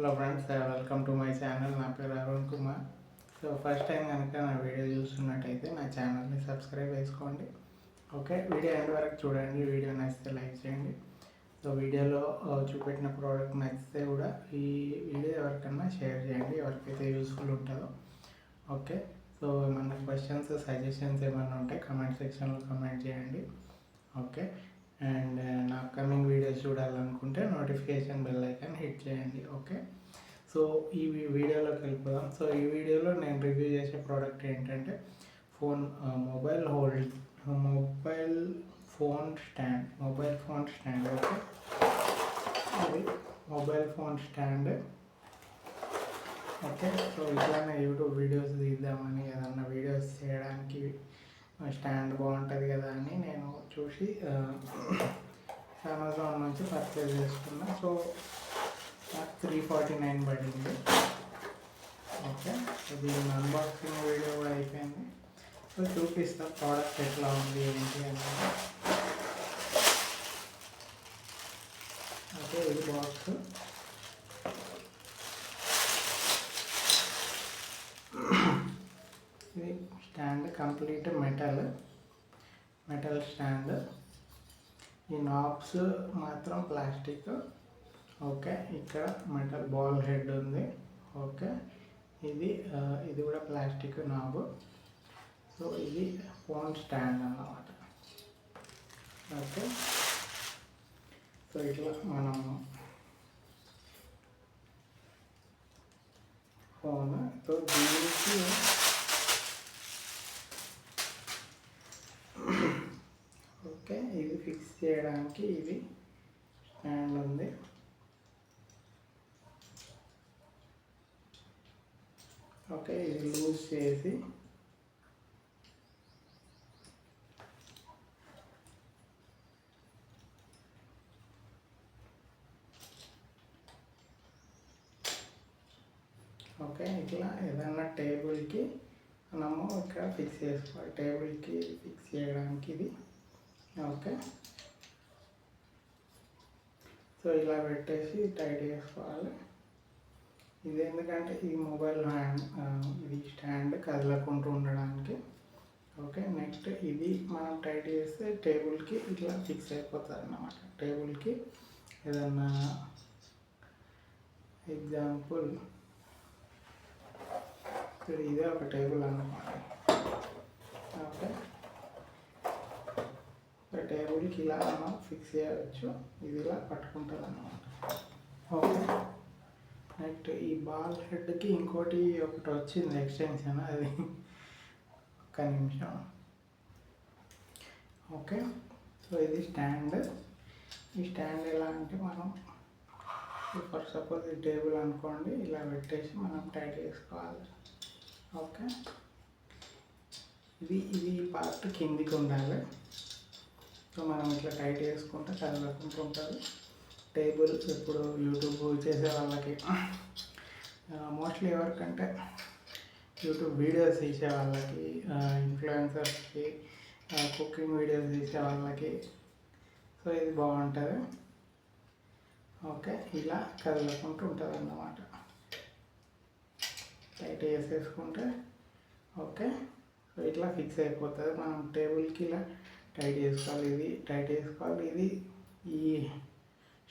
Hello friends, welcome to my channel. నా పేరు Arun Kumar. So first time కనుక నా వీడియో చూస్తున్నట్టయితే నా ఛానల్ని సబ్స్క్రైబ్ చేసుకోండి. ఓకే, వీడియో ఎండ్ వరకు చూడండి. వీడియో నచ్చితే లైక్ చేయండి. సో వీడియోలో చూపెట్టిన ప్రోడక్ట్ నచ్చితే కూడా ఈ వీడియో ఎవరికన్నా షేర్ చేయండి, ఎవరికైతే యూస్ఫుల్ ఉంటుందో. ఓకే, సో ఏమన్నా క్వశ్చన్స్, సజెషన్స్ ఏమన్నా ఉంటే కమెంట్ సెక్షన్లో కమెంట్ చేయండి. ఓకే, అండ్ నా అప్కమింగ్ వీడియోస్ చూడాలనుకుంటే నోటిఫికేషన్ బెల్ ఐకాన్ హిట్ చేయండి. ఓకే, సో ఈ వీడియోలోకి వెళ్ళిపోదాం. సో ఈ వీడియోలో నేను రివ్యూ చేసే ప్రోడక్ట్ ఏంటంటే మొబైల్ ఫోన్ స్టాండ్. ఓకే, అది mobile phone stand. Okay, so ఇట్లానే యూట్యూబ్ వీడియోస్ తీద్దామని, ఏదన్నా వీడియోస్ చేయడానికి స్టాండ్ బాగుంటుంది కదా అని నేను చూసి అమెజాన్ నుంచి పర్చేజ్ చేసుకున్నా. సో నాకు 349 పడింది. ఓకే, సో దీని అన్బాక్సింగ్ వీడియో కూడా అయిపోయింది. సో చూపిస్తా ప్రోడక్ట్ ఎట్లా ఉంది ఏంటి అనేది. ఓకే, ఇది బాక్స్. ఇది స్టాండ్ కంప్లీట్ మెటల్ స్టాండ్. ఈ నాబ్స్ మాత్రం ప్లాస్టిక్. ఓకే, ఇక్కడ మెటల్ బాల్ హెడ్ ఉంది. ఓకే, ఇది కూడా ప్లాస్టిక్ నాబ్. సో ఇది ఫోన్ స్టాండ్ అన్నమాట. ఓకే, సో ఇట్లా మనం ఫోన్, సో దీనికి ఓకే, ఇది ఫిక్స్ చేయడానికి ఇది స్టాండ్ ఉంది. ఓకే, ఇది లూజ్ చేసి ఓకే, ఇట్లా ఏదన్నా టేబుల్కి మనము ఇక్కడ ఫిక్స్ చేసుకోవాలి. టేబుల్కి ఫిక్స్ చేయడానికి ఇది. ఓకే, సో ఇలా పెట్టేసి టైట్ చేసుకోవాలి. ఇది ఎందుకంటే ఈ మొబైల్ ఇది స్టాండ్ కదలకుంటూ ఉండడానికి. ఓకే, నెక్స్ట్ ఇది మనం టైట్ చేస్తే టేబుల్కి ఇట్లా ఫిక్స్ అయిపోతుంది అన్నమాట. టేబుల్కి ఏదన్నా ఎగ్జాంపుల్ ఇదే ఒక టేబుల్ అన్నమాట. ఓకే, టేబుల్కి ఇలా మనం ఫిక్స్ చేయవచ్చు. ఇది ఇలా పట్టుకుంటుంది అన్నమాట. ఓకే, నెక్స్ట్ ఈ బాల్ హెడ్కి ఇంకోటి ఒకటి వచ్చింది ఎక్స్టెన్షన్, అది ఒక్క నిమిషం. ఓకే, సో ఇది స్టాండ్. ఈ స్టాండ్ ఎలా అంటే మనం ఫర్ సపోజ్ ఈ టేబుల్ అనుకోండి, ఇలా పెట్టేసి మనం టైట్ చేసుకోవాలి. ఓకే, ఇది పార్ట్ కిందికి ఉండాలి. సో మనం ఇట్లా టైట్ చేసుకుంటే కదలకుంటూ ఉంటుంది. టేబుల్ ఇప్పుడు యూట్యూబ్ చేసే వాళ్ళకి, మోస్ట్లీ ఎవరికంటే యూట్యూబ్ వీడియోస్ తీసే వాళ్ళకి, ఇన్ఫ్లుయెన్సర్స్కి, కుకింగ్ వీడియోస్ తీసే వాళ్ళకి సో ఇది బాగుంటుంది. ఓకే, ఇలా కదలకుంటూ ఉంటుంది అన్నమాట. టైట్ చేసేసుకుంటే ఓకే, సో ఇట్లా ఫిక్స్ అయిపోతుంది. మనం టేబుల్కి ఇలా టైట్ చేసుకోవాలి. ఇది టైట్ చేసుకోవాలి. ఇది ఈ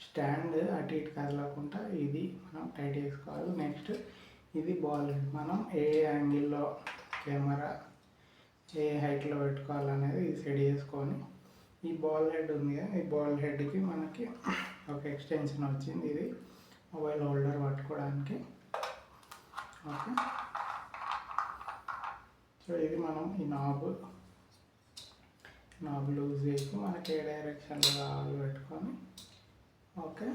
స్టాండ్ అటు ఇటు కదలకుండా ఇది మనం టైట్ చేసుకోవాలి. నెక్స్ట్ ఇది బాల్ హెడ్. మనం ఏ యాంగిల్లో కెమెరా ఏ హైట్లో పెట్టుకోవాలనేది సెట్ చేసుకొని, ఈ బాల్ హెడ్ ఉంది కదా, ఈ బాల్ హెడ్కి మనకి ఒక ఎక్స్టెన్షన్ వచ్చింది. ఇది మొబైల్ హోల్డర్ పట్టుకోవడానికి. ఓకే, సో ఇది మనం ఈ నాబ్ లూజ్ చేసి మనకి ఏ డైరెక్షన్లో కావాలి పెట్టుకొని. ఓకే,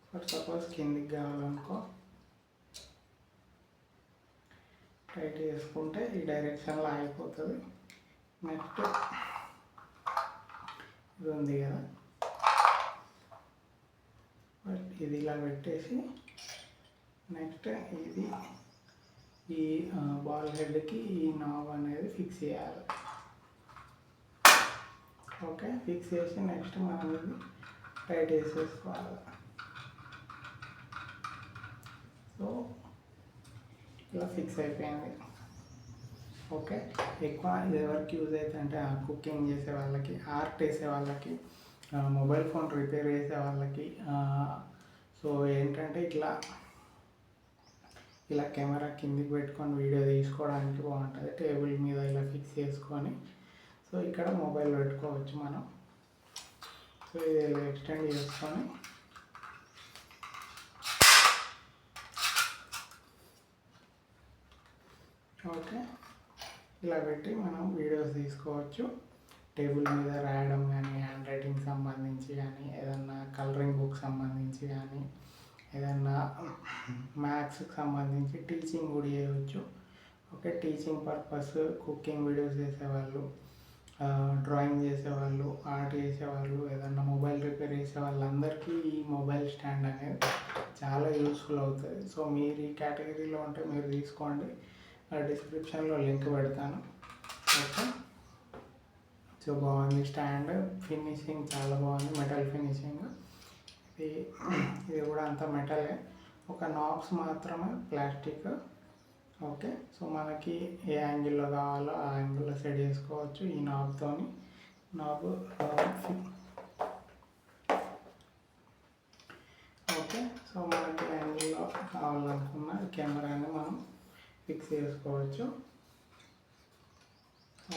ఫర్ సపోజ్ కిందికి కావాలనుకో టైట్ చేసుకుంటే ఈ డైరెక్షన్లో ఆగిపోతుంది. నెక్స్ట్ ఇది ఉంది కదా, ఇది ఇలా పెట్టేసి నెక్స్ట్ ఈ బాల్ హెడ్కి ఈ నాబ్ అనేది ఫిక్స్ చేయాలి. ఓకే, ఫిక్స్ చేసి నెక్స్ట్ మనం ఇది టైట్ వేసేసుకోవాలి. సో ఇలా ఫిక్స్ అయిపోయింది. ఓకే, ఎక్కువ ఇది ఎవరికి యూజ్ అవుతుంది అంటే కుకింగ్ చేసే వాళ్ళకి, ఆర్ట్ వేసే వాళ్ళకి, మొబైల్ ఫోన్ రిపేర్ చేసే వాళ్ళకి. సో ఏంటంటే ఇలా కెమెరా కిందికి పెట్టుకొని వీడియో తీసుకోవడానికి బాగుంటుంది. టేబుల్ మీద ఇలా ఫిక్స్ చేసుకొని సో ఇక్కడ మొబైల్ పెట్టుకోవచ్చు మనం. సో ఇది ఇలా ఎక్స్టెండ్ చేసుకొని ఓకే ఇలా పెట్టి మనం వీడియోస్ తీసుకోవచ్చు. టేబుల్ మీద రాయడం కానీ, హ్యాండ్ రైటింగ్ సంబంధించి కానీ, ఏదన్నా కలరింగ్ బుక్ సంబంధించి కానీ, ఏదన్నా మ్యాథ్స్కి సంబంధించి టీచింగ్ కూడా చేయవచ్చు. Okay, teaching purpose, cooking videos చేసేవాళ్ళు, డ్రాయింగ్ చేసేవాళ్ళు, ఆర్ట్ చేసేవాళ్ళు, ఏదన్నా మొబైల్ రిపేర్ చేసే వాళ్ళందరికీ ఈ మొబైల్ స్టాండ్ అనేది చాలా యూస్ఫుల్ అవుతుంది. సో మీరు ఈ కేటగిరీలో ఉంటే మీరు తీసుకోండి. డిస్క్రిప్షన్లో లింక్ పెడతాను. ఓకే, సో బాగుంది స్టాండ్, ఫినిషింగ్ చాలా బాగుంది, మెటల్ ఫినిషింగ్. ఇది కూడా అంతా మెటలే, ఒక నాబ్స్ మాత్రమే ప్లాస్టిక్. ఓకే, సో మనకి ఏ యాంగిల్లో కావాలో ఆ యాంగిల్లో సెట్ చేసుకోవచ్చు ఈ నాబ్తోని. నాబ్ ఓకే, సో మనకి యాంగిల్లో కావాలనుకున్న కెమెరాని మనం ఫిక్స్ చేసుకోవచ్చు.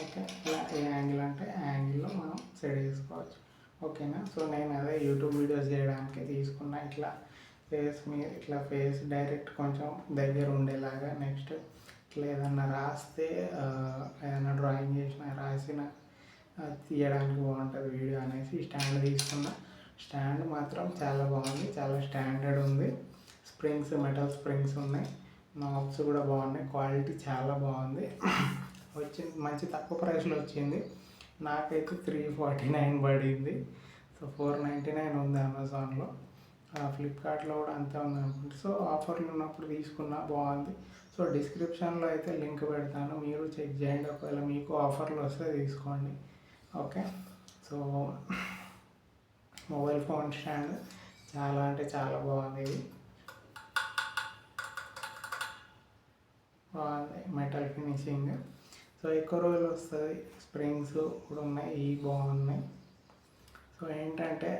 ఓకే, ఇలా ఏ యాంగిల్ అంటే ఆ యాంగిల్లో మనం సెట్ చేసుకోవచ్చు. ఓకేనా, సో నేను అదే యూట్యూబ్ వీడియోస్ చేయడానికి తీసుకున్నా. ఇట్లా ఫేస్ మీద ఇట్లా ఫేస్ డైరెక్ట్ కొంచెం దగ్గర ఉండేలాగా. నెక్స్ట్ ఇట్లా ఏదన్నా రాస్తే, ఏదైనా డ్రాయింగ్ చేసిన రాసిన తీయడానికి బాగుంటుంది వీడియో అనేసి స్టాండ్ తీసుకున్నా. స్టాండ్ మాత్రం చాలా బాగుంది, చాలా స్టాండర్డ్ ఉంది. స్ప్రింగ్స్, మెటల్ స్ప్రింగ్స్ ఉన్నాయి. నాబ్స్ కూడా బాగున్నాయి, క్వాలిటీ చాలా బాగుంది. వచ్చింది మంచి తక్కువ ప్రైస్లో వచ్చింది. నాకైతే 349 పడింది. సో 499 ఉంది అమెజాన్లో. ఫ్లిప్కార్ట్లో కూడా అంతే ఉంది అనుకుంటే. సో ఆఫర్లు ఉన్నప్పుడు తీసుకున్నా, బాగుంది. సో డిస్క్రిప్షన్లో అయితే లింక్ పెడతాను, మీరు చెక్ చేయండి. ఒకవేళ మీకు ఆఫర్లు వస్తే తీసుకోండి. Okay, so mobile phone stand చాలా అంటే చాలా బాగుంది. ఇది బాగుంది, మెటల్ ఫినిషింగ్. సో ఎక్కువ రోజులు వస్తుంది. స్ప్రింగ్స్ కూడా ఉన్నాయి, ఇవి బాగున్నాయి. సో ఏంటంటే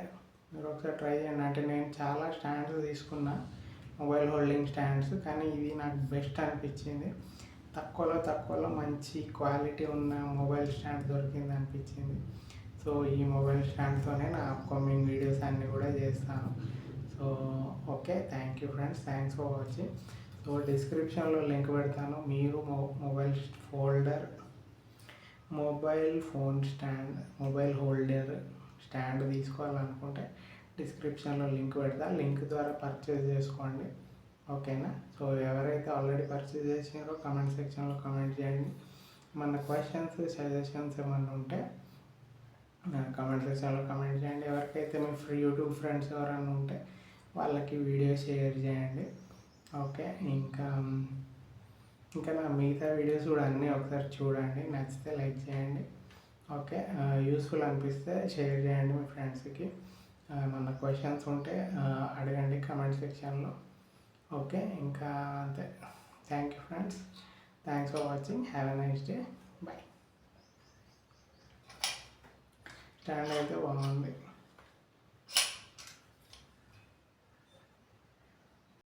మీరు ఒకసారి ట్రై చేయండి. అంటే నేను చాలా స్టాండ్స్ తీసుకున్నా, మొబైల్ హోల్డింగ్ స్టాండ్స్, కానీ ఇది నాకు బెస్ట్ అనిపించింది. తక్కువలో మంచి క్వాలిటీ ఉన్న మొబైల్ స్టాండ్ దొరికింది అనిపించింది. సో ఈ మొబైల్ స్టాండ్తోనే నా అప్కమింగ్ వీడియోస్ అన్నీ కూడా చేస్తాను. So okay, thank you friends, thanks for watching. So డిస్క్రిప్షన్లో లింక్ పెడతాను. మీరు mobile phone stand, mobile holder stand తీసుకోవాలనుకుంటే డిస్క్రిప్షన్లో లింక్ పెడతా. లింక్ ద్వారా పర్చేజ్ చేసుకోండి. ఓకేనా, సో ఎవరైతే ఆల్రెడీ పర్చేజ్ చేసినారో కమెంట్ సెక్షన్లో కమెంట్ చేయండి. మన క్వశ్చన్స్, సజెషన్స్ ఏమన్నా ఉంటే కమెంట్ సెక్షన్లో కమెంట్ చేయండి. ఎవరికైతే మీ యూట్యూబ్ ఫ్రెండ్స్ ఎవరైనా ఉంటే వాళ్ళకి వీడియో షేర్ చేయండి. ఓకే, ఇంకా నా మిగతా వీడియోస్ కూడా అన్నీ ఒకసారి చూడండి, నచ్చితే లైక్ చేయండి. ఓకే, యూస్ఫుల్ అనిపిస్తే షేర్ చేయండి మీ ఫ్రెండ్స్కి. మన క్వశ్చన్స్ ఉంటే అడగండి కమెంట్ సెక్షన్లో. ఓకే, ఇంకా అంతే. Thank you friends, thanks for watching, have a nice day, bye. Stand అయితే బాగుంది.